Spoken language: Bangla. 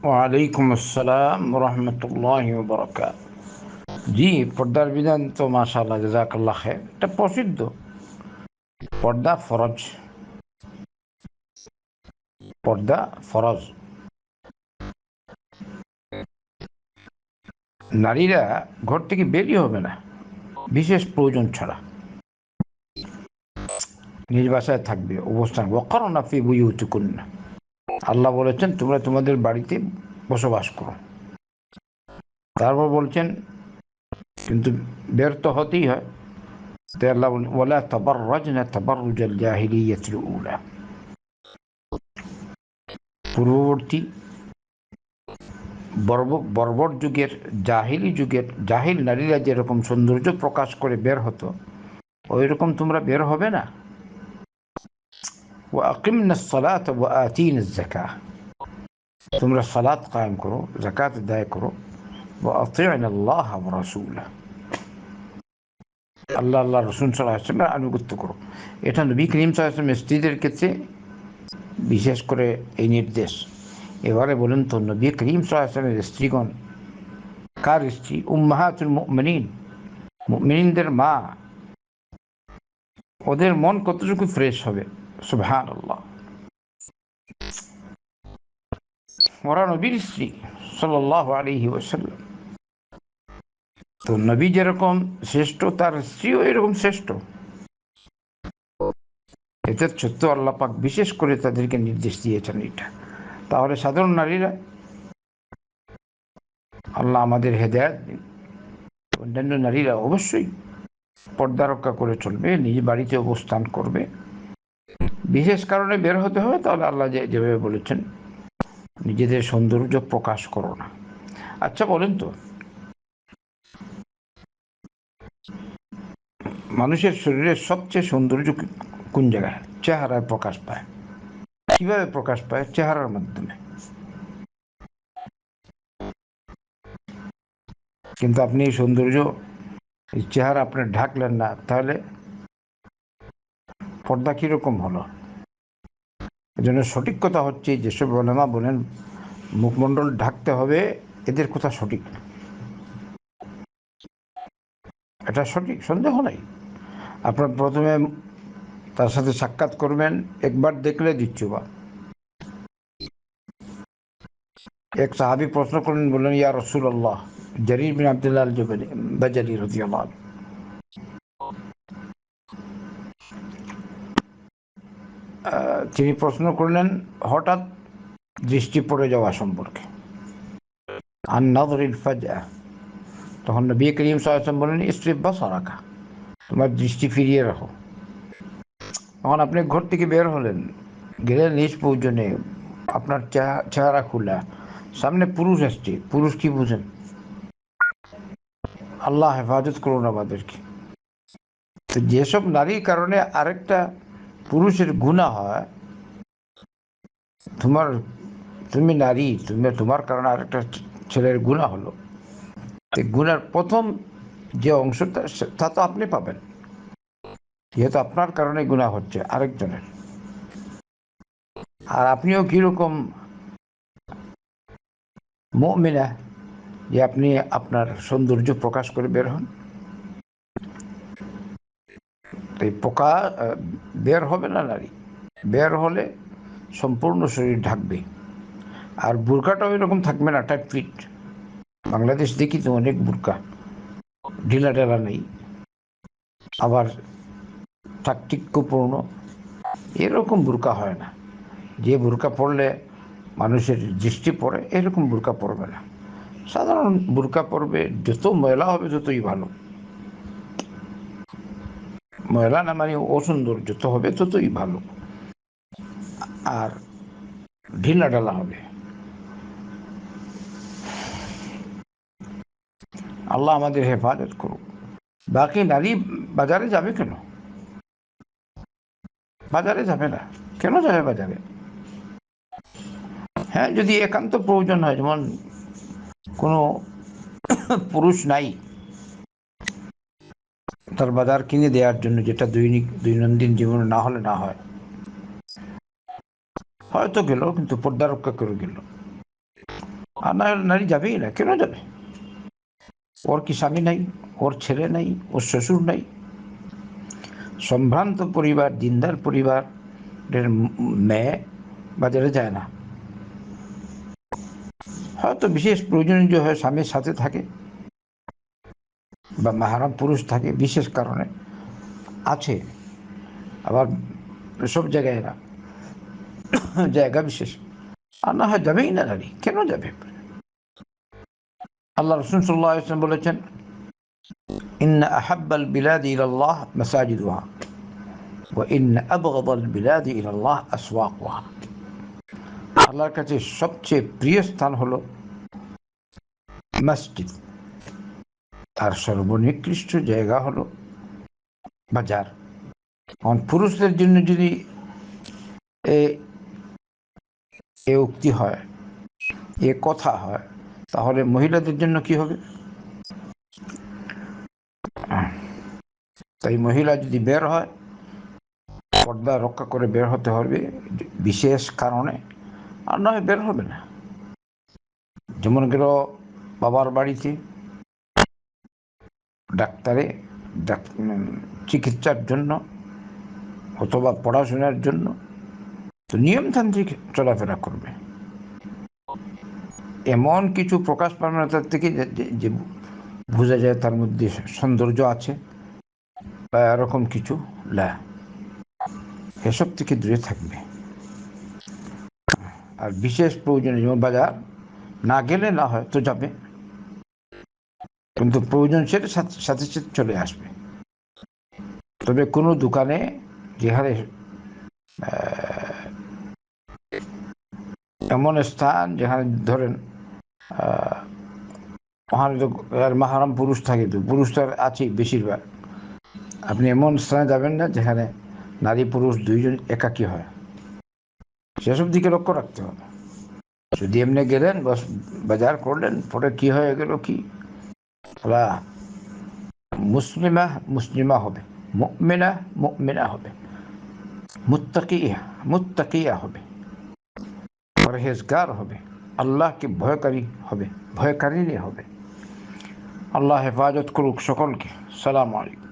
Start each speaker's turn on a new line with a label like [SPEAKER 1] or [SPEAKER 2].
[SPEAKER 1] ওয়ালাইকুম আসসালাম রহমতুল্লাহ বরকাত। জি, পর্দার বিধান তো মাশাআল্লাহ জাযাকাল্লাহ খায়ের, এটা প্রসিদ্ধ। পর্দা ফরজ, পর্দা ফরজ। নারীরা ঘর থেকে বেরিয়ে হবে না বিশেষ প্রয়োজন ছাড়া, নিজ বাসায় থাকবে, অবস্থান ওয়াকারনা ফি বুয়ুতিকুন্না। আল্লাহ বলেছেন তোমরা তোমাদের বাড়িতে বসবাস করো। তারপর বলছেন কিন্তু বের তো হতেই হয়। তাই আল্লাহ বলেন ওয়ালা তাবাররাজনা তাবাররুজাল জাহিলিয়াতিল উলা। পূর্ববর্তী বর্বর যুগের জাহিল নারীরা যেরকম সৌন্দর্য প্রকাশ করে বের হতো, ওই রকম তোমরা বের হবে না। ওয়া আকিমনাস সালাতা ওয়া আতিনাজ যাকাহ, তোমরা সালাত কায়েম করো, যাকাত আদায় করো। ওয়া আতি'নাল্লাহ ওয়া রাসূলাহ, আল্লাহ রাসূল সাল্লাল্লাহু আলাইহি ওয়াসাল্লামের আনুগত্য করো। এটা নবী করিম সাল্লাল্লাহু আলাইহি ওয়াসাল্লাম স্ত্রীদের ক্ষেত্রে বিশেষ করে এই নির্দেশ। এবারে বলুন তো, নবী করিম সাল্লাল্লাহু আলাইহি ওয়াসাল্লামের স্ত্রীগণ কার স্ত্রী? উম্মাহাতুল মুমিনিন, মুমিনদের মা। ওদের মন কতটুকু ফ্রেশ হবে! সুবহানাল্লাহ। ওরা নবীর স্ত্রী সাল্লাল্লাহু আলাইহি ওয়াসাল্লাম। তো নবী যেরকম শ্রেষ্ঠ, তার স্ত্রীও এরকম শ্রেষ্ঠ। এতে সত্য আল্লাহ পাক বিশেষ করে তাদেরকে নির্দেশ দিয়েছেন এটা। তাহলে সাধারণ নারীরা, আল্লাহ আমাদের হেদায়েত দিন। অন্যান্য নারীরা অবশ্যই পর্দা রক্ষা করে চলবে, নিজ বাড়িতে অবস্থান করবে। বিশেষ কারণে বের হতে হবে, তাহলে আল্লাহ যেভাবে বলেছেন নিজেদের সৌন্দর্য প্রকাশ করো না। আচ্ছা বলেন তো, মানুষের শরীরের সবচেয়ে সৌন্দর্য কোন জায়গায়? চেহারায় প্রকাশ পায়। কিভাবে প্রকাশ পায়? চেহারার মাধ্যমে। কিন্তু আপনি এই সৌন্দর্য, এই চেহারা আপনি ঢাকলেন না, তাহলে পর্দা কিরকম হলো? এজন্য সঠিক কথা হচ্ছে, যেসব ওলামা বলেন মুখমণ্ডল ঢাকতে হবে, এদের কথা সঠিক, এটা সঠিক, সন্দেহ নাই। আপনার প্রথমে তার সাথে সাক্ষাৎ করবেন, একবার দেখলে দ্বিতীয়বার। এক সাহাবী প্রশ্ন করলেন, বললেন ইয়া রাসূলুল্লাহ, জারীর বিন আব্দুল্লাহ আল বাজালি রাদিয়াল্লাহু আনহু, তিনি প্রশ্ন করলেন হঠাৎ দৃষ্টি পড়ে যাওয়া সম্পর্কে, আন নাযরিল ফাজআ। তখন নবী করিম সাল্লাল্লাহু আলাইহি ওয়াসাল্লাম বললেন ইসরিফ বাসারাকা, তোমার দৃষ্টি ফিরিয়ে রাখো। তখন আপনি ঘর থেকে বের হলেন, গেলেন নিজ প্রয়োজনে, আপনার চেহারা খোলা, সামনে পুরুষ আসছে, পুরুষ কি বুঝেন? আল্লাহ হেফাজত করুন আমাদেরকে। তো যেসব নারীর কারণে আরেকটা পুরুষের গুনাহ হয়, তুমি নারী, তোমার কারণে আরেকটা ছেলের গুনাহ হলো, গুনার প্রথম যে অংশটা তা তো আপনি পাবেন, যেহেতু আপনার কারণে গুনাহ হচ্ছে আরেকজনের। আর আপনিও কিরকম মুমিনা, যে আপনি আপনার সৌন্দর্য প্রকাশ করে বের হন। এই বের হবে না নারী, বের হলে সম্পূর্ণ শরীর ঢাকবে। আর বুরকাটাও এরকম থাকবে না টাইট ফিট। বাংলাদেশ দেখি তো অনেক বুরকা ঢিলা ঢালা নেই, আবার চাকচিক্যপূর্ণ, এরকম বুরকা হয় না। যে বুরকা পরলে মানুষের দৃষ্টি পড়ে, এরকম বুরকা পরবে না। সাধারণ বুরকা পরবে, যত ময়লা হবে ততই ভালো। ময়লা না মানে অসুন্দর, যত হবে ততই ভালো। আর ঢিলা ঢালা হবে। আল্লাহ আমাদের হেফাজত করুক। বাকি নারী বাজারে যাবে কেন? বাজারে যাবে না, কেন যাবে বাজারে? হ্যাঁ, যদি একান্ত প্রয়োজন হয়, যেমন কোনো পুরুষ নাই তার বাজার কিনে দেওয়ার জন্য, যেটা দৈনন্দিন জীবনে না হলে না হয়, হয়তো গেল, কিন্তু পর্দা রক্ষা করে গেল। আর নারী যাবেই না, কেন যাবে? ওর কি স্বামী নাই, ওর ছেলে নাই, ওর শ্বশুর নাই? সম্ভ্রান্ত পরিবার, দিনদার পরিবারের মেয়ে বাজারে যায় না। হয়তো বিশেষ প্রয়োজনীয় হয় স্বামীর সাথে থাকে বা মাহারাম পুরুষ থাকে, বিশেষ কারণে আছে। আবার সব জায়গায় না, জায়গা বিশেষ। আর না হয় যাবেই না নারী, কেন যাবে? আল্লাহ রাসূল সাল্লাল্লাহু আলাইহি ওয়াসাল্লাম বলেছেন, ইন্না আহাব্বাল বিলাদি ইলাল্লাহ মাসাজিদুহা ওয়া ইন্না আবগাদাল বিলাদি ইলাল্লাহ আসওয়াকুহা। আল্লাহর কাছে সবচেয়ে প্রিয় স্থান হলো মসজিদ, আর সর্বনিকৃষ্ট জায়গা হলো বাজার। কারণ পুরুষদের জন্য যদি এ উক্তি হয়, এ কথা হয়, তাহলে মহিলাদের জন্য কি হবে? তাই মহিলা যদি বের হয়, পর্দা রক্ষা করে বের হতে হবে বিশেষ কারণে, আর নয় বের হবে না। যেমন গেল বাবার বাড়িতে ডাক্তারে চিকিৎসার জন্য অথবা পড়াশোনার জন্য, তো নিয়মতান্ত্রিক চলাফেরা করবে। এমন কিছু প্রকাশ পাবে না তার থেকে যে বোঝা যায় তার মধ্যে সৌন্দর্য আছে বা এরকম কিছু না, এসব থেকে দূরে থাকবে। আর বিশেষ প্রয়োজনে যেমন বাজার না গেলে না হয় তো যাবে, কিন্তু প্রয়োজন সেটা সাথে সাথে চলে আসবে। তবে কোনো দোকানে যেখানে এমন স্থান যেখানে ধরেন ওখানে তো মাহারাম পুরুষ থাকে, তো পুরুষ তো আছেই বেশিরভাগ, আপনি এমন স্থানে যাবেন না যেখানে নারী পুরুষ দুইজন একাকী হয়, সেসব দিকে লক্ষ্য রাখতে হবে। যদি এমনি গেলেন বস বাজার করলেন, পরে কি হয়ে গেল কি, ওরা মুসলিমা মুসলিমা হবে, মুমিনা মুমিনা হবে, মুত্তাকিয়া হবে, পরহেজগার হবে, আল্লাহকে ভয়কারী হবে, ভয়কারিনী হবে। আল্লাহ হেফাজত করুক সকলকে। সালাম আলাইকুম।